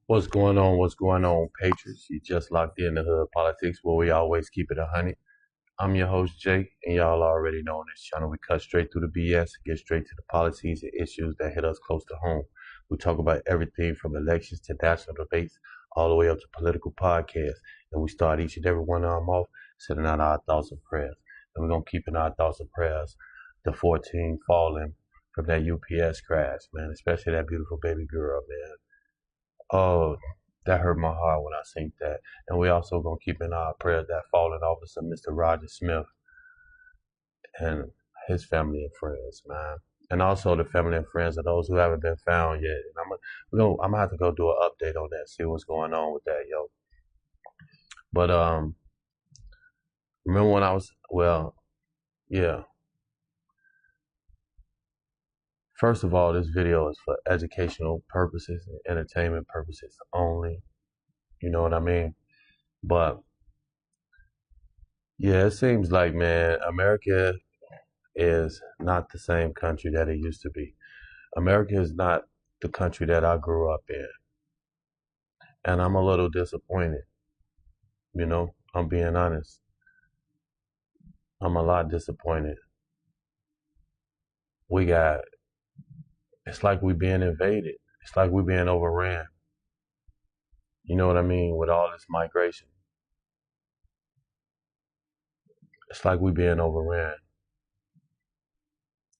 What's going on? What's going on, Patriots? You just locked in the Hood Politics, where we always keep it 100. I'm your host, Jake, and y'all already know on this channel we cut straight through the BS, get straight to the policies and issues that hit us close to home. We talk about everything from elections to national debates, all the way up to political podcasts. And we start each and every one of them off sending out our thoughts and prayers. And we're going to keep in our thoughts and prayers the 14 fallen from that UPS crash, man, especially that beautiful baby girl, man. Oh, that hurt my heart when I seen that. And we also gonna keep in our prayers that fallen officer, Mr. Roger Smith, and his family and friends, man. And also the family and friends of those who haven't been found yet. And I'm gonna have to go do an update on that, see what's going on with that, yo. But remember when I was yeah. First of all, this video is for educational purposes and entertainment purposes only. You know what I mean? But yeah, it seems like, man, America is not the same country that it used to be. America is not the country that I grew up in. And I'm a little disappointed. You know, I'm being honest. I'm a lot disappointed. It's like we're being invaded. It's like we're being overran. You know what I mean? With all this migration. It's like we're being overran.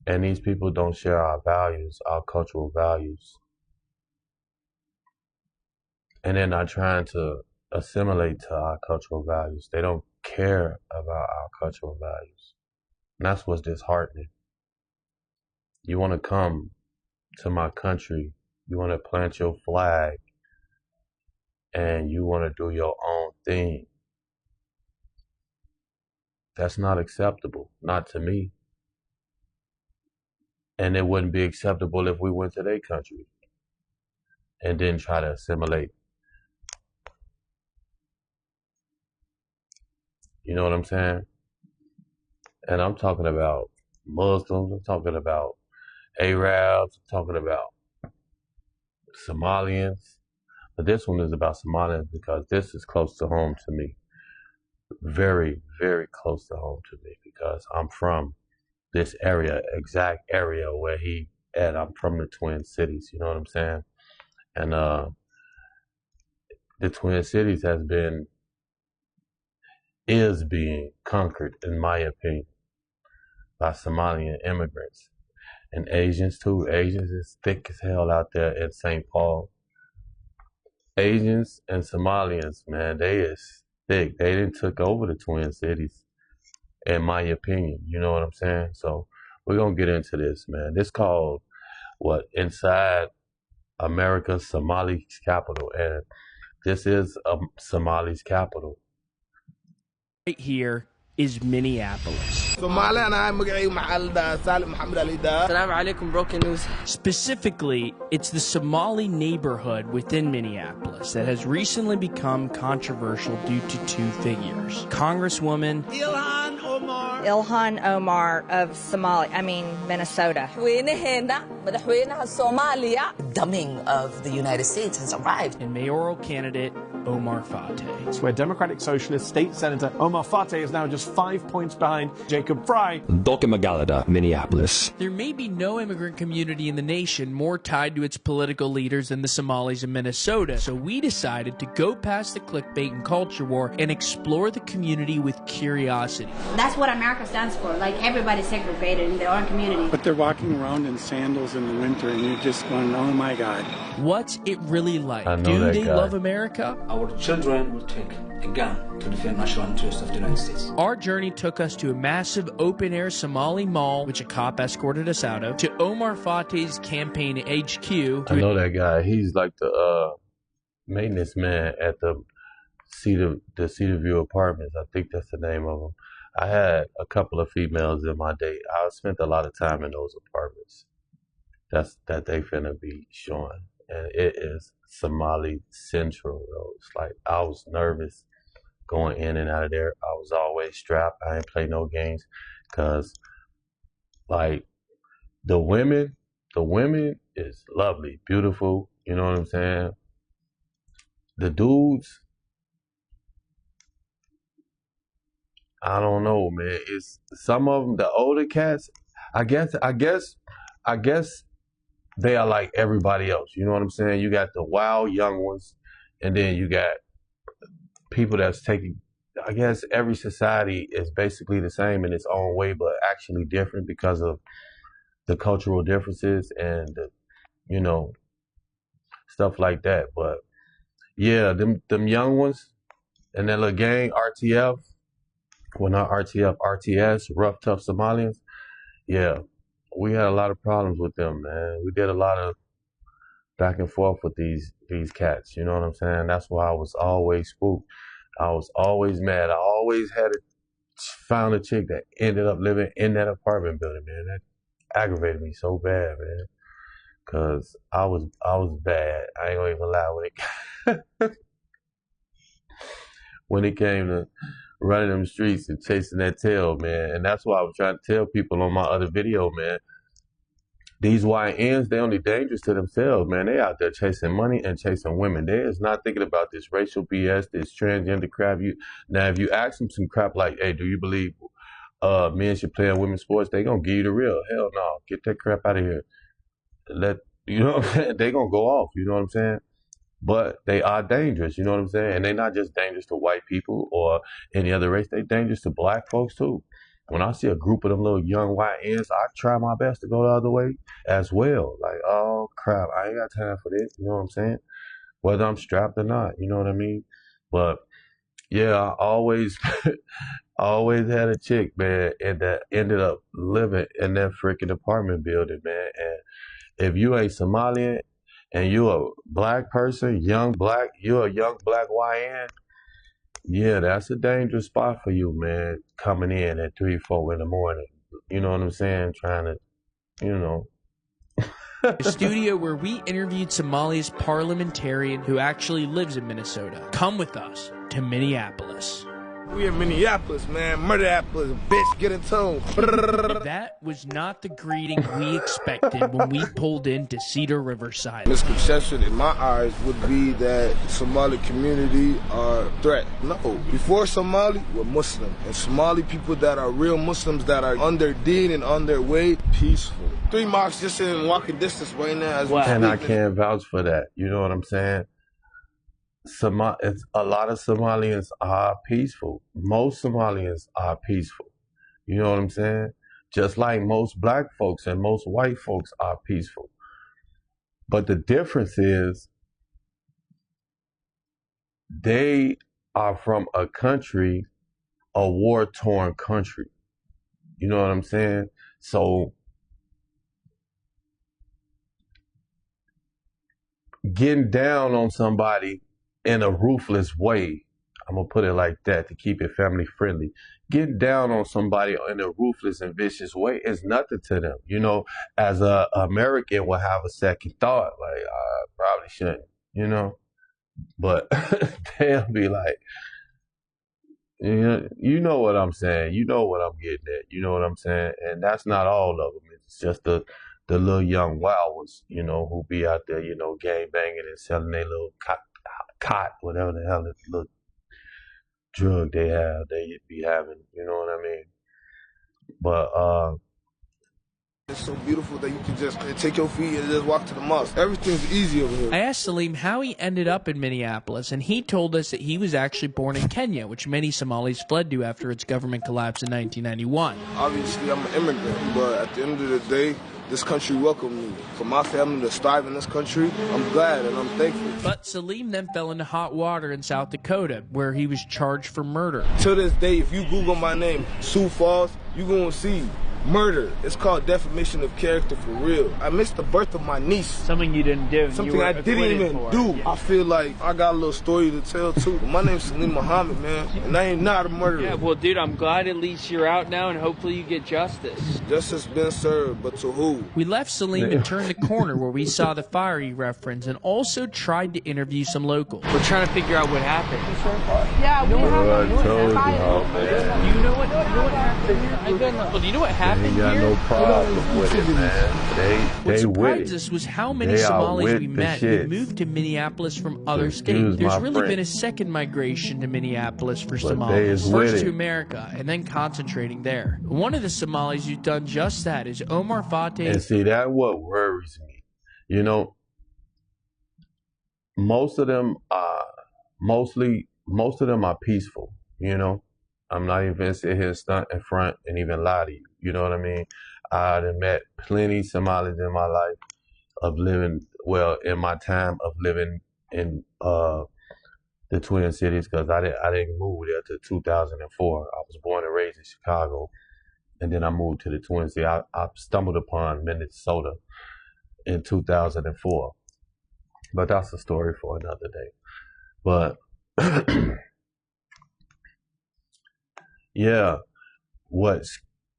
And these people don't share our values, our cultural values. And they're not trying to assimilate to our cultural values. They don't care about our cultural values. And that's what's disheartening. You want to come to my country, you want to plant your flag, and you want to do your own thing. That's not acceptable, not to me. And it wouldn't be acceptable if we went to their country and didn't try to assimilate. You know what I'm saying? And I'm talking about Muslims, I'm talking about Arabs, I'm talking about Somalians. But this one is about Somalians because this is close to home to me. Very, very close to home to me because I'm from this area, exact area where he at. I'm from the Twin Cities, you know what I'm saying? And the Twin Cities is being conquered, in my opinion, by Somalian immigrants. And Asians too. Asians is thick as hell out there in St. Paul. Asians and Somalians, man, they is thick. They didn't took over the Twin Cities, in my opinion. You know what I'm saying? So we're gonna get into this, man. This called Inside America's Somali's Capital, and this is Somali's capital. Right here is Minneapolis. Specifically, it's the Somali neighborhood within Minneapolis that has recently become controversial due to two figures. Congresswoman Ilhan Omar of Minnesota. Dumbing of the United States has arrived. And mayoral candidate Omar Fateh. It's where Democratic Socialist State Senator Omar Fateh is now just 5 points behind Jacob Fry. Minneapolis. There may be no immigrant community in the nation more tied to its political leaders than the Somalis in Minnesota, so we decided to go past the clickbait and culture war and explore the community with curiosity. That's what America stands for. Like, everybody's segregated in their own community. But they're walking around in sandals in the winter, and you're just going, oh my God. What's it really like? Do they love America? Our children will take a gun to defend national interests of the United States. Our journey took us to a massive open-air Somali mall, which a cop escorted us out of, to Omar Fateh's campaign HQ. I know that guy. He's like the maintenance man at the Cedar View Apartments. I think that's the name of them. I had a couple of females in my day. I spent a lot of time in those apartments. That they finna be showing. And it is Somali Central, though. It's like I was nervous going in and out of there. I was always strapped. I didn't play no games because, like, the women is lovely, beautiful. You know what I'm saying? the dudes, I don't know, man. It's some of them, the older cats. I guess they are like everybody else. You know what I'm saying? You got the wild young ones, and then you got people that's taking. I guess every society is basically the same in its own way, but actually different because of the cultural differences and you know, stuff like that. But yeah, them young ones and that little gang RTF. Well, not RTF, RTS, Rough Tough Somalians. Yeah, we had a lot of problems with them, man. We did a lot of back and forth with these cats. You know what I'm saying? That's why I was always spooked. I was always mad. I always found a chick that ended up living in that apartment building, man. That aggravated me so bad, man. Cause I was bad. I ain't gonna even lie when it came to running them streets and chasing that tail, man. And that's why I was trying to tell people on my other video, man. These YNs, they only dangerous to themselves, man. They out there chasing money and chasing women. They is not thinking about this racial BS, this transgender crap. Now, if you ask them some crap like, hey, do you believe men should play in women's sports? They gonna give you the real. Hell no. Get that crap out of here. You know what I'm saying? They gonna go off, you know what I'm saying? But they are dangerous, you know what I'm saying? And they're not just dangerous to white people or any other race. They're dangerous to black folks, too. When I see a group of them little young YNs, I try my best to go the other way as well. Like, oh, crap, I ain't got time for this, you know what I'm saying? Whether I'm strapped or not, you know what I mean? But, yeah, I always had a chick, man, and that ended up living in that freaking apartment building, man. And if you ain't Somalian, and you a black person, you're a young black YN, yeah, that's a dangerous spot for you, man, coming in at 3, 4 in the morning. You know what I'm saying? Trying to, you know. The studio where we interviewed Somalia's parliamentarian who actually lives in Minnesota. Come with us to Minneapolis. We in Minneapolis, man. Murder-Appolis, bitch, get in tune. That was not the greeting we expected when we pulled into Cedar Riverside. Misconception in my eyes would be that Somali community are a threat. No. Before Somali, we're Muslim. And Somali people that are real Muslims that are on their deen and on their way, peaceful. 3 mosques just in walking distance right now. And I can't vouch for that. You know what I'm saying? A lot of Somalians are peaceful. Most Somalians are peaceful. You know what I'm saying? Just like most black folks and most white folks are peaceful. But the difference is they are from a country, a war-torn country. You know what I'm saying? So getting down on somebody in a ruthless way, I'm going to put it like that to keep it family friendly. Getting down on somebody in a ruthless and vicious way is nothing to them. You know, as an American will have a second thought, like, I probably shouldn't, you know. But they'll be like, you know what I'm saying. You know what I'm getting at. You know what I'm saying? And that's not all of them. It's just the little young wild ones, you know, who be out there, you know, gang banging and selling their little cot, whatever the hell, this little drug they be having, you know what I mean? But it's so beautiful that you can just take your feet and just walk to the mosque. Everything's easy over here. I asked Salim how he ended up in Minneapolis, and he told us that he was actually born in Kenya, which many Somalis fled to after its government collapse in 1991. Obviously, I'm an immigrant, but at the end of the day, this country welcomed me. For my family to strive in this country, I'm glad and I'm thankful. But Salim then fell into hot water in South Dakota, where he was charged for murder. To this day, if you Google my name, Sioux Falls, you're going to see murder. It's called defamation of character for real. I missed the birth of my niece. Something you didn't do. Something I didn't even do. Yeah. I feel like I got a little story to tell too. My name's Salim Muhammad, man, and I ain't not a murderer. Yeah, well, dude, I'm glad at least you're out now, and hopefully you get justice. Justice been served, but to who? We left Salim and turned the corner where we saw the fire he referenced, and also tried to interview some locals. We're trying to figure out what happened. Yeah, we have I told you, Do you know what happened? Well, do you know what happened? happened got here. no problem with it, man. What They with surprised it. us was how many They are Somalis with we the met who shits. moved to Minneapolis from other Excuse states. There's my really been French. a second migration to Minneapolis for But they is Somalis. with First to it. America, and then concentrating there. One of the Somalis who's done just that is Omar Fateh. And see, that's what worries me. You know, most of them are peaceful, you know. I'm not even gonna sit here, stunt in front, and even lie to you. You know what I mean? I've met plenty Somalis in my life in my time of living in the Twin Cities, because I didn't move there till 2004. I was born and raised in Chicago, and then I moved to the Twin Cities. I stumbled upon Minnesota in 2004, but that's a story for another day. But yeah, what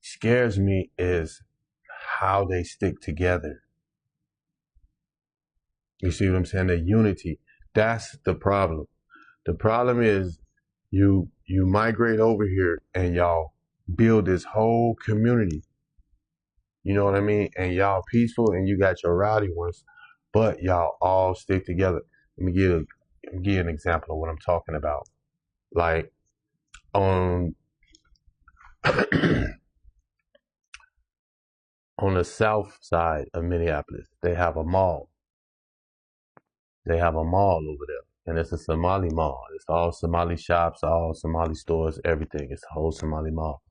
scares me is how they stick together. You see what I'm saying? The unity. That's the problem. The problem is you migrate over here and y'all build this whole community. You know what I mean? And y'all peaceful and you got your rowdy ones, but y'all all stick together. Let me give you an example of what I'm talking about. Like on on the south side of Minneapolis, they have a mall. They have a mall over there, and it's a Somali mall. It's all Somali shops, all Somali stores, everything. It's a whole Somali mall.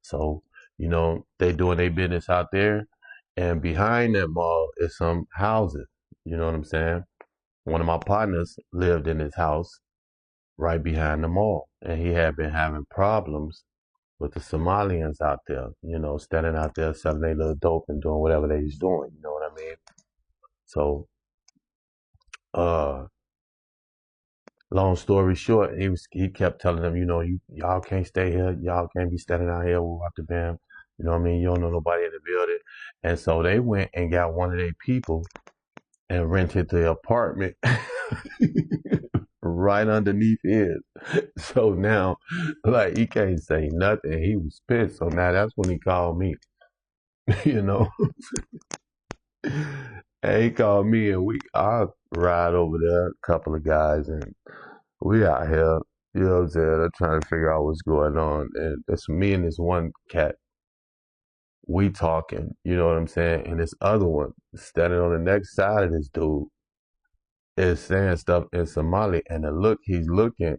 So, you know, they doing their business out there, and behind that mall is some houses. You know what I'm saying? One of my partners lived in his house right behind the mall, and he had been having problems with the Somalians out there, you know, standing out there selling their little dope and doing whatever they was doing, you know what I mean? So, long story short, he kept telling them, you know, y'all can't stay here, y'all can't be standing out here with the bam, you know what I mean? You don't know nobody in the building. And so they went and got one of their people and rented the apartment right underneath his. So now, like, he can't say nothing. He was pissed. So now that's when he called me, you know. And he called me, and I ride over there, a couple of guys, and we out here, you know what I'm saying? I'm trying to figure out what's going on. And it's me and this one cat, we talking, you know what I'm saying? And this other one, standing on the next side of this dude, is saying stuff in Somali, and the look he's looking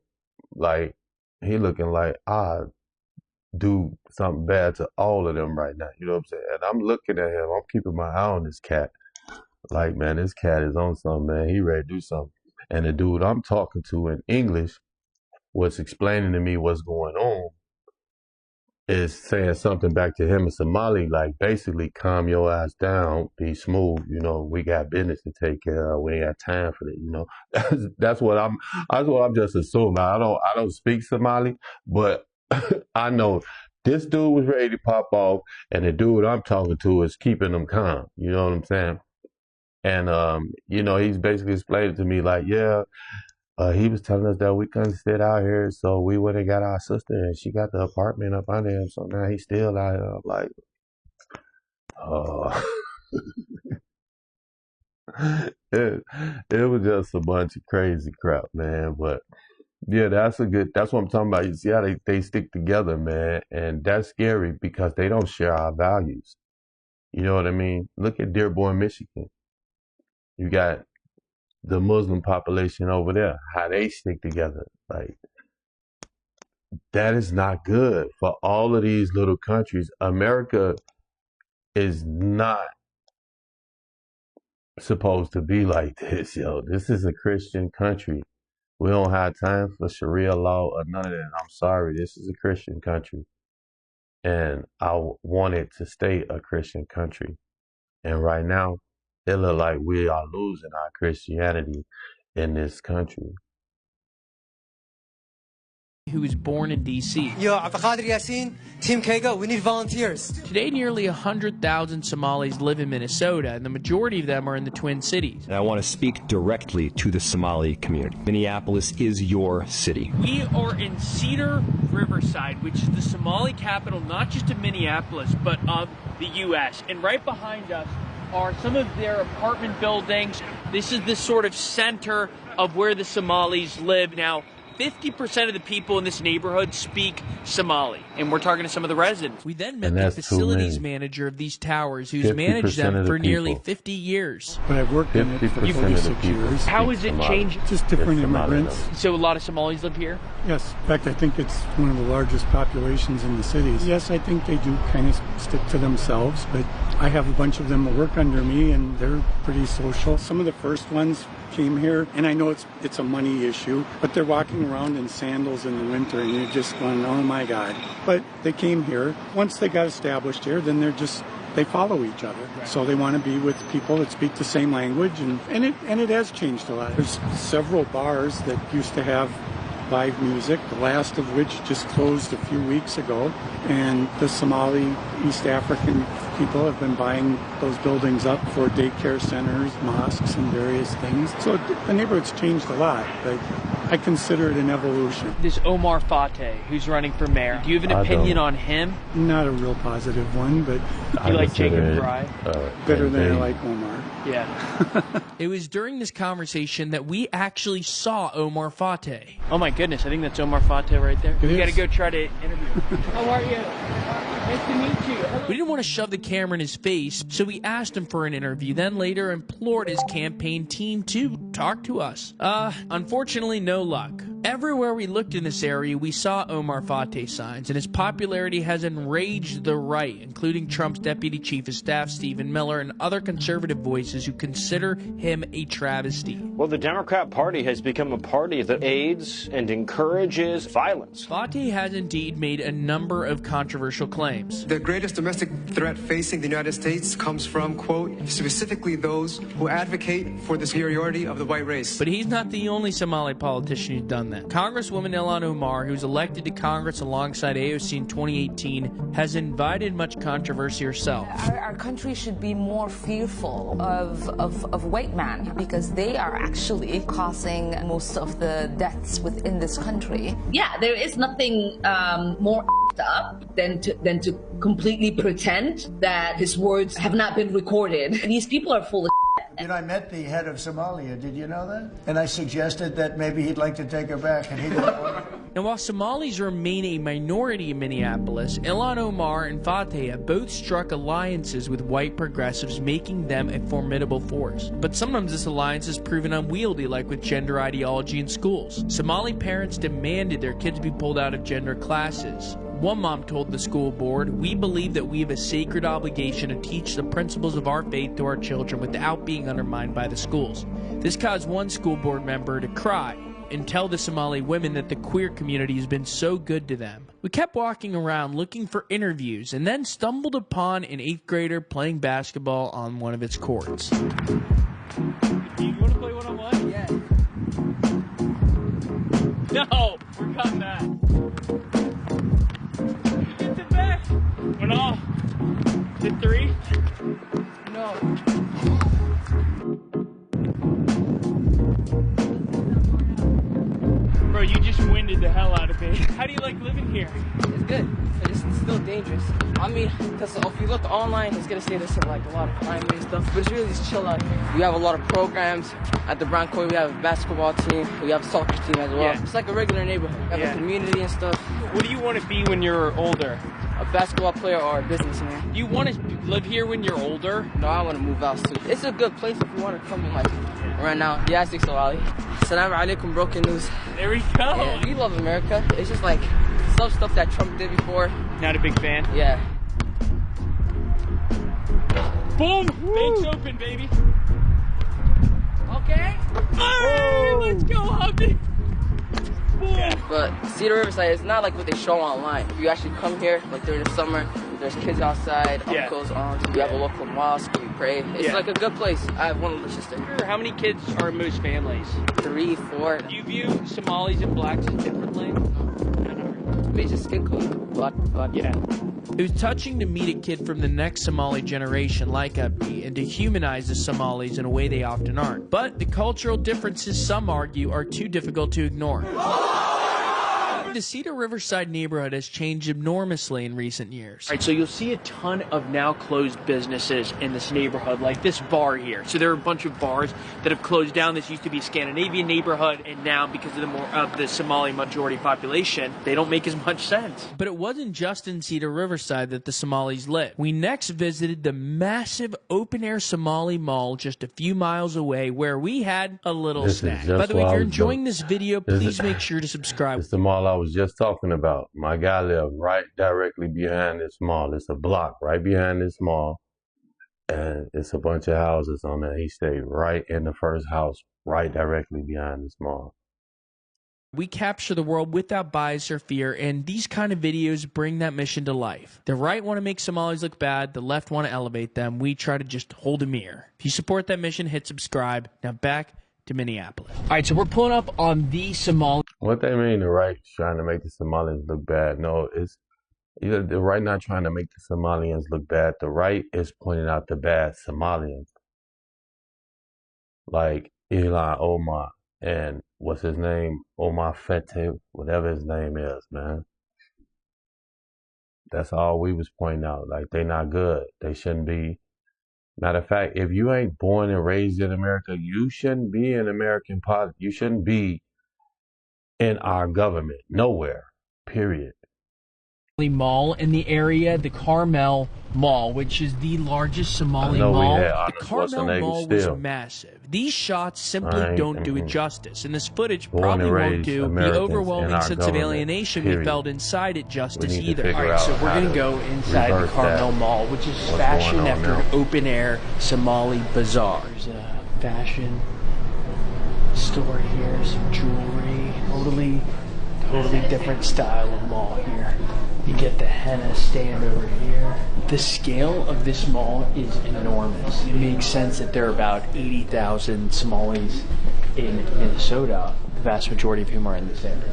like, I do something bad to all of them right now. You know what I'm saying? And I'm looking at him. I'm keeping my eye on this cat. Like, man, this cat is on something, man. He ready to do something. And the dude I'm talking to in English was explaining to me what's going on, is saying something back to him in Somali, like basically calm your ass down, be smooth, you know, we got business to take care of, we ain't got time for that, you know. That's what I'm just assuming. I don't speak Somali, but I know this dude was ready to pop off, and the dude I'm talking to is keeping him calm, you know what I'm saying? And you know, he's basically explaining to me like, yeah, he was telling us that we couldn't sit out here, so we went and got our sister, and she got the apartment up under him. So now he's still out here. I'm like, oh, it was just a bunch of crazy crap, man. But yeah, that's what I'm talking about. You see how they stick together, man, and that's scary because they don't share our values. You know what I mean? Look at Dearborn, Michigan. You got the Muslim population over there, how they stick together. Like, that is not good for all of these little countries. America is not supposed to be like this, yo. This is a Christian country. We don't have time for Sharia law or none of that. I'm sorry, this is a Christian country. And I want it to stay a Christian country. And right now, it look like we are losing our Christianity in this country. who was born in D.C. Yo, Abdelkader Yassin, Team Kega, we need volunteers. Today, nearly 100,000 Somalis live in Minnesota, and the majority of them are in the Twin Cities. And I want to speak directly to the Somali community. Minneapolis is your city. We are in Cedar Riverside, which is the Somali capital, not just of Minneapolis, but of the U.S. And right behind us are some of their apartment buildings. This is the sort of center of where the Somalis live. Now, 50% of the people in this neighborhood speak Somali, and we're talking to some of the residents. We then met the facilities manager of these towers, who's managed them for nearly 50 years. But I've worked in it for 46 years. How has it changed? Just different immigrants. So a lot of Somalis live here? Yes. In fact, I think it's one of the largest populations in the cities. Yes, I think they do kind of stick to themselves, but I have a bunch of them that work under me, and they're pretty social. Some of the first ones came here, and I know it's a money issue, but they're walking around in sandals in the winter, and you're just going, oh my God. But they came here. Once they got established here, then they follow each other. So they want to be with people that speak the same language, and it has changed a lot. There's several bars that used to have live music, the last of which just closed a few weeks ago, and the Somali East African people have been buying those buildings up for daycare centers, mosques, and various things. So the neighborhood's changed a lot, but I consider it an evolution. This Omar Fateh, who's running for mayor, do you have an opinion on him? Not a real positive one, but you like Jacob Fry? Better than I like Omar. Yeah. It was during this conversation that we actually saw Omar Fateh. Oh my goodness, I think that's Omar Fateh right there. We gotta go try to interview him. How are you? Nice to meet you. We didn't want to shove the camera in his face, so we asked him for an interview, then later implored his campaign team to talk to us. Unfortunately, no luck. Everywhere we looked in this area, we saw Omar Fateh signs, and his popularity has enraged the right, including Trump's Deputy Chief of Staff, Stephen Miller, and other conservative voices who consider him a travesty. Well, the Democrat Party has become a party that aids and encourages violence. Fateh has indeed made a number of controversial claims. The greatest domestic threat facing the United States comes from, quote, specifically those who advocate for the superiority of the white race. But he's not the only Somali politician who's done that. Congresswoman Ilhan Omar, who was elected to Congress alongside AOC in 2018, has invited much controversy herself. Our country should be more fearful of white men, because they are actually causing most of the deaths within this country. Yeah, there is nothing more up than to completely pretend that his words have not been recorded. These people are full of You know, I met the head of Somalia, did you know that? And I suggested that maybe he'd like to take her back, and he didn't want it. Now, while Somalis remain a minority in Minneapolis, Ilhan Omar and Fateh have both struck alliances with white progressives, making them a formidable force. But sometimes this alliance has proven unwieldy, like with gender ideology in schools. Somali parents demanded their kids be pulled out of gender classes. One mom told the school board, "We believe that we have a sacred obligation to teach the principles of our faith to our children without being undermined by the schools." This caused one school board member to cry and tell the Somali women that the queer community has been so good to them. We kept walking around looking for interviews and then stumbled upon an 8th grader playing basketball on one of its courts. Do you want to play one-on-one? Yeah. No, we're cutting that. Get the back. Went off. Is it 3? No. Bro, you just winded the hell out of me. How do you like living here? It's good. It's still dangerous. I mean, because if you look online, it's going to say there's like a lot of crime and stuff, but it's really just chill out here. We have a lot of programs. At the Bronco, we have a basketball team. We have a soccer team as well. Yeah. It's like a regular neighborhood. We have a community and stuff. What do you want to be when you're older? A basketball player or a businessman. You want to live here when you're older? No, I want to move out soon. It's a good place if you want to come in, like, right now. Yeah, I speak Somali. Assalamu alaikum, broken news. There we go. Yeah, we love America. It's just like some stuff that Trump did before. Not a big fan? Yeah. Boom! Bank's open, baby. Okay. Hey, let's go, hubby. Yeah. But Cedar Riverside is not like what they show online. If you actually come here, like during the summer, There's kids outside, uncles, aunts. We have a local mosque. We pray. It's like a good place. I have one little sister. How many kids are in most families? 3, 4. Do you view Somalis and blacks as differently? It's just skin color. But yeah. It was touching to meet a kid from the next Somali generation like Abdi and to humanize the Somalis in a way they often aren't. But the cultural differences, some argue, are too difficult to ignore. The Cedar Riverside neighborhood has changed enormously in recent years. All right, so you'll see a ton of now closed businesses in this neighborhood, like this bar here. So there are a bunch of bars that have closed down. This used to be a Scandinavian neighborhood, and now because of the Somali majority population, they don't make as much sense. But it wasn't just in Cedar Riverside that the Somalis lived. We next visited the massive open-air Somali mall just a few miles away, where we had a little snack. By the way, if you're enjoying this video, please make sure to subscribe. It's the mall I was just talking about. My guy lived right directly behind this mall. It's a block right behind this mall, and it's a bunch of houses on there. He stayed right in the first house, right directly behind this mall. We capture the world without bias or fear, and these kind of videos bring that mission to life. The right want to make Somalis look bad, the left want to elevate them. We try to just hold a mirror. If you support that mission, hit subscribe. Now back to Minneapolis. All right, so we're pulling up on the Somali. What they mean, the right trying to make the Somalians look bad? No, it's either the right not trying to make the Somalians look bad. The right is pointing out the bad Somalians, like Ilhan Omar and what's his name, Omar Fete, whatever his name is, man. That's all we was pointing out. Like, they not good. They shouldn't be. Matter of fact, if you ain't born and raised in America, you shouldn't be in American politics. You shouldn't be in our government. Nowhere. Period. Mall in the area, the Carmel Mall, which is the largest Somali mall. The Carmel Mall was massive. These shots simply don't do it justice, and this footage probably won't do the overwhelming sense of alienation we felt inside it justice either. All right, so we're going to go inside the Carmel Mall, which is fashioned after an open-air Somali bazaar. There's a fashion store here, some jewelry, totally different style of mall here. You get the henna stand over here. The scale of this mall is enormous. It makes sense that there are about 80,000 Somalis in Minnesota, the vast majority of whom are in this area.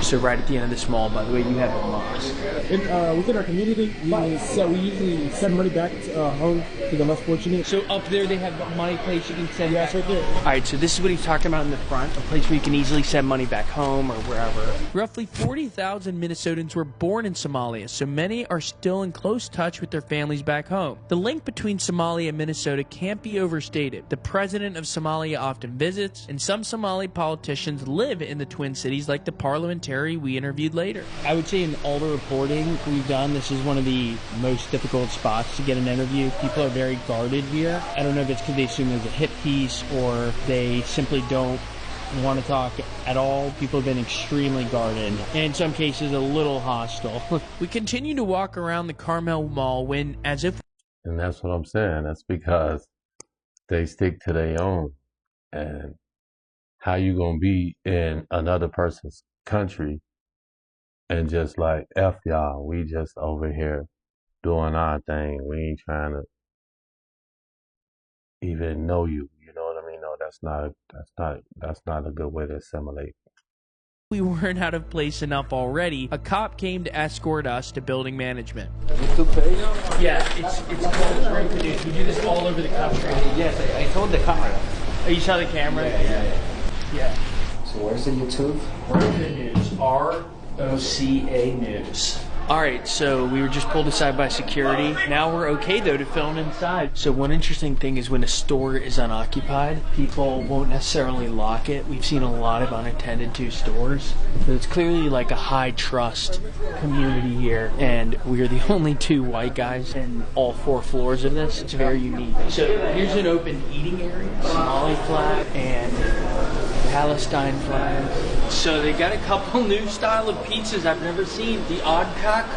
So right at the end of this mall, by the way, you have a mosque. Within our community, we usually send money back home to the less fortunate. So up there they have a money place you can send back? Yeah, it's right there. All right, so this is what he's talking about in the front, a place where you can easily send money back home or wherever. Roughly 40,000 Minnesotans were born in Somalia, so many are still in close touch with their families back home. The link between Somalia and Minnesota can't be overstated. The president of Somalia often visits, and some Somali politicians live in the Twin Cities, like the parliamentary we interviewed later. I would say in all the reporting we've done, this is one of the most difficult spots to get an interview. People are very guarded here. I don't know if it's because they assume there's a hit piece or they simply don't want to talk at all. People have been extremely guarded, and in some cases a little hostile. We continue to walk around the Carmel Mall when, as if... And that's what I'm saying. That's because they stick to their own. And how you gonna be in another person's country and just like, F y'all, we just over here doing our thing. We ain't trying to even know you. You know what I mean? No, that's not a good way to assimilate. We weren't out of place enough already. A cop came to escort us to building management. Yeah, it's great to do. We do this all over the country. Yes, I told the camera. Oh, you saw the camera? Yeah. So where's the YouTube? Roca News. ROCA News. Alright, so we were just pulled aside by security. Now we're okay, though, to film inside. So one interesting thing is when a store is unoccupied, people won't necessarily lock it. We've seen a lot of unattended to stores. So it's clearly like a high-trust community here, and we're the only two white guys in all 4 floors of this. It's very unique. So here's an open eating area, Somali flag, and Palestine flag. So they got a couple new style of pizzas I've never seen. The odd cock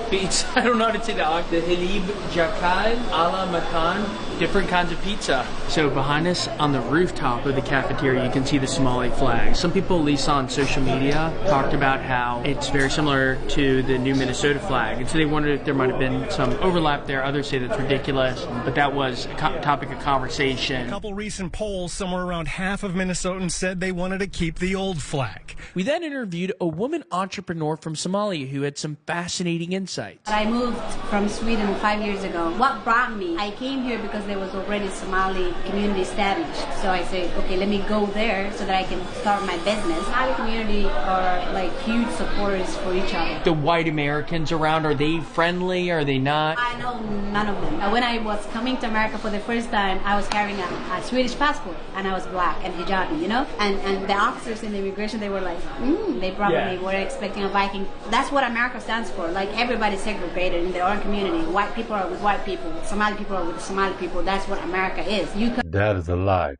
Pizza. I don't know how to say that. The Hilib Jakal ala Makan. Different kinds of pizza. So behind us on the rooftop of the cafeteria, you can see the Somali flag. Some people, at least on social media, talked about how it's very similar to the new Minnesota flag. And so they wondered if there might have been some overlap there. Others say that's ridiculous. But that was a topic of conversation. A couple recent polls, somewhere around half of Minnesotans said they wanted to keep the old flag. We then interviewed a woman entrepreneur from Somalia who had some fascinating insights. I moved from Sweden 5 years ago. What brought me? I came here because there was already Somali community established. So I said, okay, let me go there so that I can start my business. Somali community are like huge supporters for each other. The white Americans around, are they friendly? Are they not? I know none of them. When I was coming to America for the first time, I was carrying a Swedish passport and I was black and hijabi, you know? And the officers in the immigration, they were like, they probably were expecting a Viking. That's what America stands for. Like everybody's segregated in their own community. White people are with white people. Somali people are with Somali people. That's what America is. That is a lie.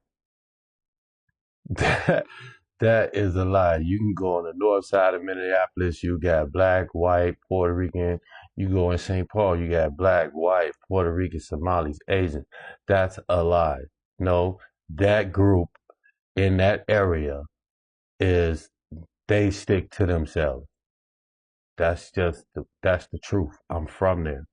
That is a lie. You can go on the north side of Minneapolis, you got black, white, Puerto Rican. You go in St. Paul, you got black, white, Puerto Rican, Somalis, Asian. That's a lie. No, that group in that area they stick to themselves. That's the truth. I'm from there.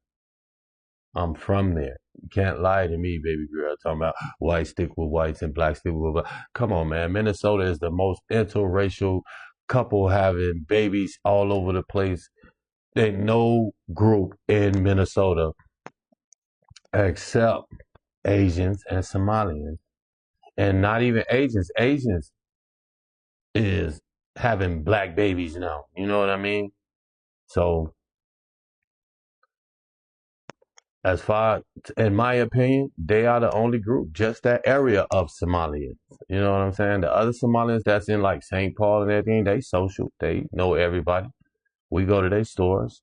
You can't lie to me, baby girl, talking about whites stick with whites and blacks stick with blacks. Come on, man. Minnesota is the most interracial couple having babies all over the place. Ain't no group in Minnesota except Asians and Somalians. And not even Asians. Asians is having black babies now. You know what I mean? So, as far, in my opinion, they are the only group, just that area of Somalians. You know what I'm saying? The other Somalians that's in like St. Paul and everything, they social. They know everybody. We go to their stores.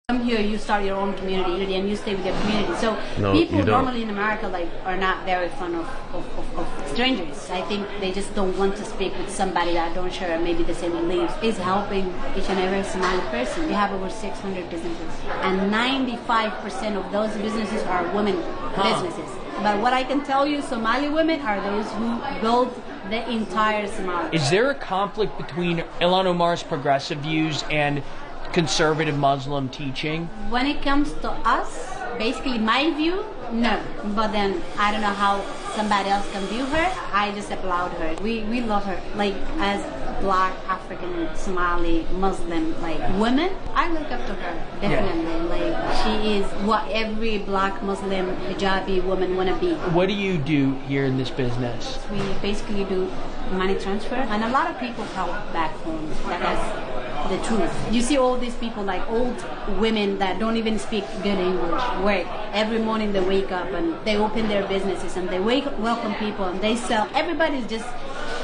Come here, you start your own community, and you stay with your community. So people normally in America are not very fond of strangers. I think they just don't want to speak with somebody that don't share maybe the same beliefs. It's helping each and every Somali person. We have over 600 businesses, and 95% of those businesses are women businesses. But what I can tell you, Somali women are those who build the entire Somalia. Is there a conflict between Ilhan Omar's progressive views and conservative Muslim teaching? When it comes to us, basically my view, no. But then I don't know how somebody else can view her. I just applaud her. We love her. Like as black, African, Somali, Muslim, women, I look up to her, definitely. She is what every black Muslim hijabi woman wanna be. What do you do here in this business? We basically do money transfer, and a lot of people come back home. That's the truth. You see all these people, old women that don't even speak good English, work. Every morning they wake up and they open their businesses and they welcome people and they sell. Everybody's just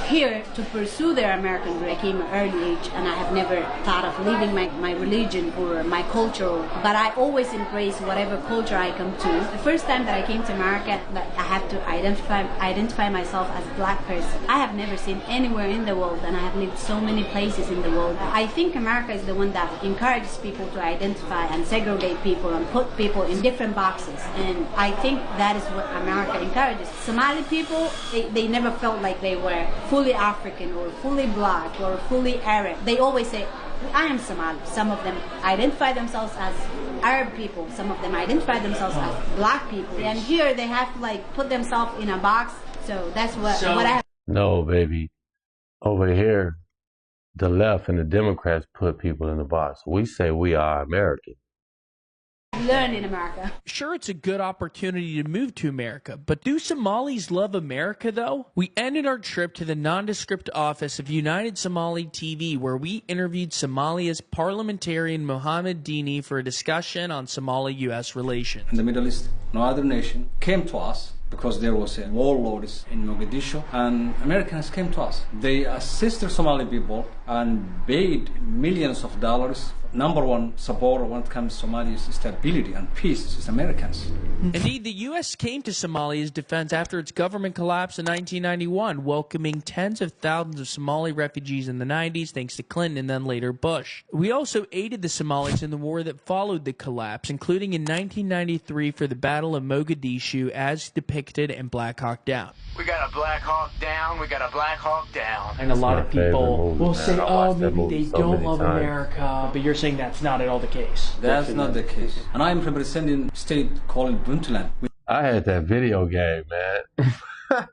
here to pursue their American dream. I came at an early age and I have never thought of leaving my religion or my culture, but I always embrace whatever culture I come to. The first time that I came to America, I have to identify myself as a black person. I have never seen anywhere in the world, and I have lived so many places in the world. I think America is the one that encourages people to identify and segregate people and put people in different boxes, and I think that is what America encourages. Somali people, they never felt like they were fully African or fully black or fully Arab. They always say, I am Somali. Some of them identify themselves as Arab people. Some of them identify themselves as black people. And here they have to put themselves in a box. So that's what I have. No, baby. Over here, the left and the Democrats put people in the box. We say we are American. Learn in America. Sure, it's a good opportunity to move to America, but do Somalis love America, though? We ended our trip to the nondescript office of United Somali TV, where we interviewed Somalia's parliamentarian Mohammed Dini for a discussion on Somali-U.S. relations. In the Middle East, no other nation came to us because there was a warlords in Mogadishu, and Americans came to us. They assisted Somali people and paid millions of dollars number one supporter when it comes to Somalia's stability and peace is Americans. Indeed, the U.S. came to Somalia's defense after its government collapsed in 1991, welcoming tens of thousands of Somali refugees in the 90s thanks to Clinton and then later Bush. We also aided the Somalis in the war that followed the collapse, including in 1993 for the Battle of Mogadishu as depicted in Black Hawk Down. We got a Black Hawk Down, we got a Black Hawk Down. And a lot of people will say, oh, maybe they don't love times. America, but you're saying that's not at all the case. That's not the case. And I'm representing a state called Puntland. I had that video game, man.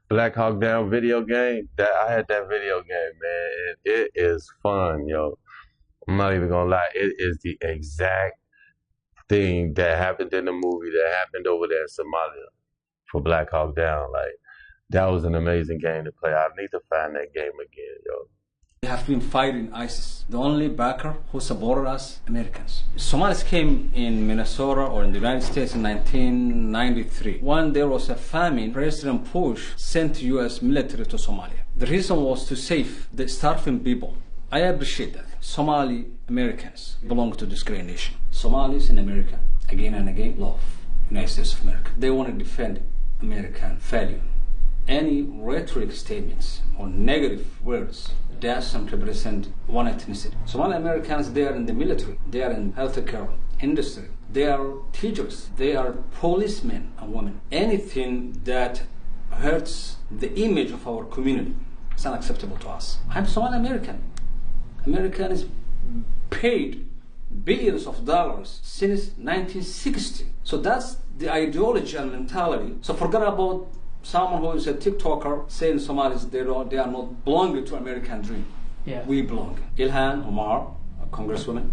Black Hawk Down video game. I had that video game, man. And it is fun, yo. I'm not even gonna lie. It is the exact thing that happened in the movie that happened over there in Somalia for Black Hawk Down. Like, that was an amazing game to play. I need to find that game again, yo. We have been fighting ISIS. The only backer who supported us, Americans. Somalis came in Minnesota or in the United States in 1993. When there was a famine, President Bush sent U.S. military to Somalia. The reason was to save the starving people. I appreciate that. Somali Americans belong to this great nation. Somalis in America, again and again, love United States of America. They want to defend American value. Any rhetoric statements or negative words doesn't represent one ethnicity. Somali Americans, they are in the military, they are in healthcare industry, they are teachers, they are policemen and women. Anything that hurts the image of our community is unacceptable to us. I'm Somali American. American is paid billions of dollars since 1960. So that's the ideology and mentality. So forget about someone who is a TikToker saying Somalis, they are not belonging to American dream. Yeah. We belong. Ilhan Omar, a congresswoman,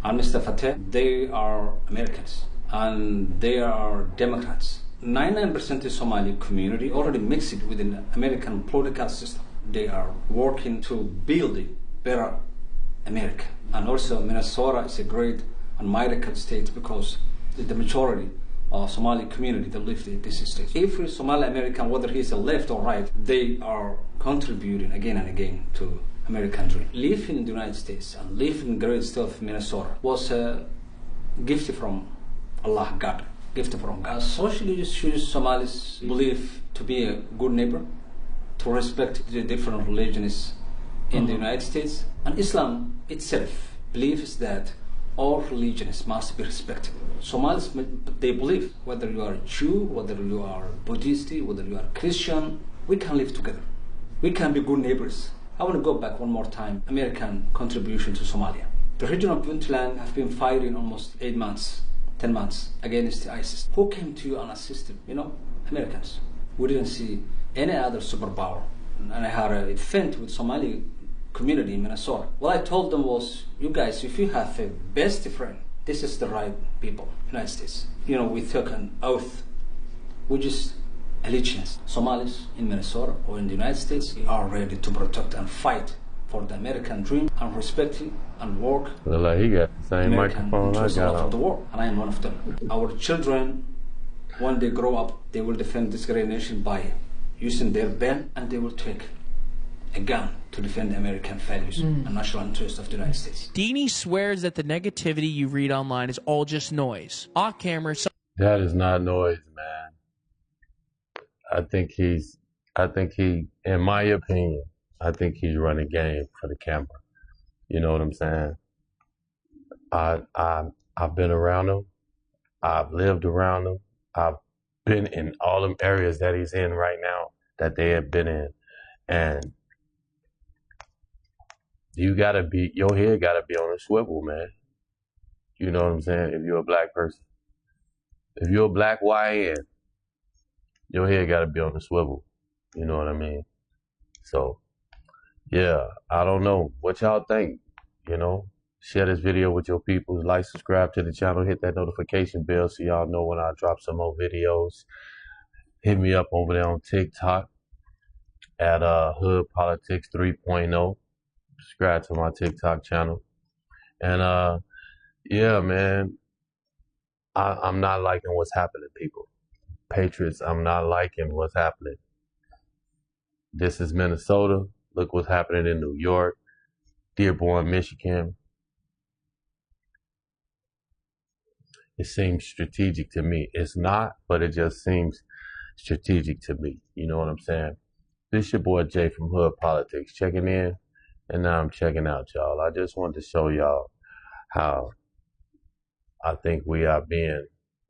and Mr. Fateh, they are Americans and they are Democrats. 99% of Somali community already mixed within the American political system. They are working to build a better America. And also Minnesota is a great and miracle state because the majority Somali community that live in this state. Every Somali American, whether he's a left or right, they are contributing again and again to American dream. Living in the United States and living in the great state of Minnesota was a gift from Allah, God, gift from God. Socially issues Somalis believe to be a good neighbor, to respect the different religions in the United States, and Islam itself believes that all religions must be respected. Somalis, they believe whether you are a Jew, whether you are Buddhist, whether you are Christian, we can live together. We can be good neighbors. I want to go back one more time. American contribution to Somalia. The region of Puntland have been fighting almost 8 months, 10 months against ISIS. Who came to you and assisted? You know, Americans. We didn't see any other superpower. And I had an event with Somali community in Minnesota. What I told them was, you guys, if you have a best friend, this is the right people, United States. You know, we took an oath, which is allegiance. Somalis in Minnesota or in the United States are ready to protect and fight for the American dream and respect it and work. Well, like he got the same microphone I got of the war, and I am one of them. Our children, when they grow up, they will defend this great nation by using their pen, and they will take a gun to defend the American values and national interests of the United States. Dini swears that the negativity you read online is all just noise. Off camera, that is not noise, man. I think he, in my opinion, I think he's running game for the camera. You know what I'm saying? I've been around him. I've lived around him. I've been in all them areas that he's in right now that they have been in. And your head gotta be on a swivel, man. You know what I'm saying? If you're a black person. If you're a black YN, your head gotta be on a swivel. You know what I mean? So, yeah, I don't know. What y'all think? You know? Share this video with your people. Like, subscribe to the channel. Hit that notification bell so y'all know when I drop some more videos. Hit me up over there on TikTok at Hood Politics 3.0. Subscribe to my TikTok channel. And yeah, man, I'm not liking what's happening, people. Patriots, I'm not liking what's happening. This is Minnesota. Look what's happening in New York. Dearborn, Michigan. It seems strategic to me. It's not, but it just seems strategic to me. You know what I'm saying? This your boy Jay from Hood Politics checking in, and now I'm checking out, y'all. I just wanted to show y'all how I think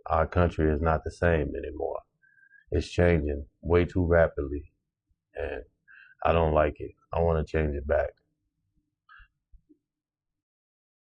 our country is not the same anymore. It's changing way too rapidly, and I don't like it. I want to change it back.